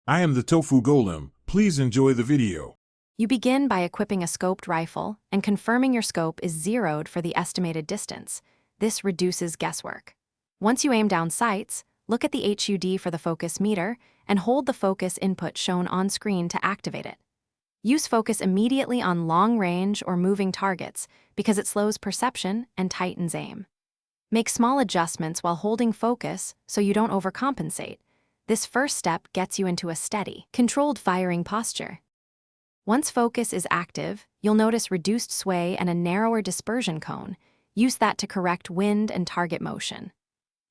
I am the Tofu Golem. Please enjoy the video. You begin by equipping a scoped rifle and confirming your scope is zeroed for the estimated distance. This reduces guesswork. Once you aim down sights, look at the HUD for the focus meter and hold the focus input shown on screen to activate it. Use focus immediately on long-range or moving targets because it slows perception and tightens aim. Make small adjustments while holding focus so you don't overcompensate. This first step gets you into a steady, controlled firing posture. Once focus is active, you'll notice reduced sway and a narrower dispersion cone. Use that to correct wind and target motion.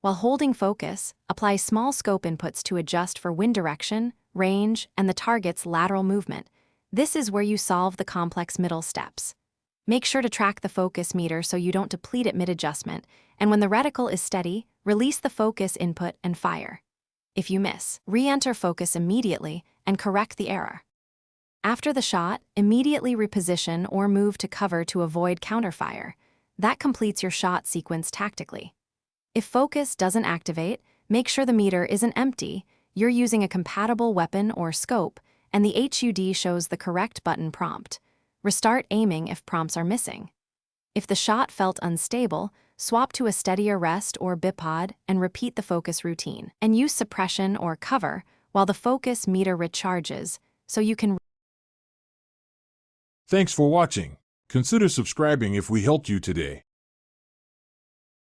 While holding focus, apply small scope inputs to adjust for wind direction, range, and the target's lateral movement. This is where you solve the complex middle steps. Make sure to track the focus meter so you don't deplete it mid-adjustment, and when the reticle is steady, release the focus input and fire. If you miss, re-enter focus immediately and correct the error. After the shot, immediately reposition or move to cover to avoid counterfire. That completes your shot sequence tactically. If focus doesn't activate, make sure the meter isn't empty, you're using a compatible weapon or scope, and the HUD shows the correct button prompt. Restart aiming if prompts are missing. If the shot felt unstable, swap to a steadier rest or bipod and repeat the focus routine. And use suppression or cover while the focus meter recharges so you can. Thanks for watching. Consider subscribing if we helped you today.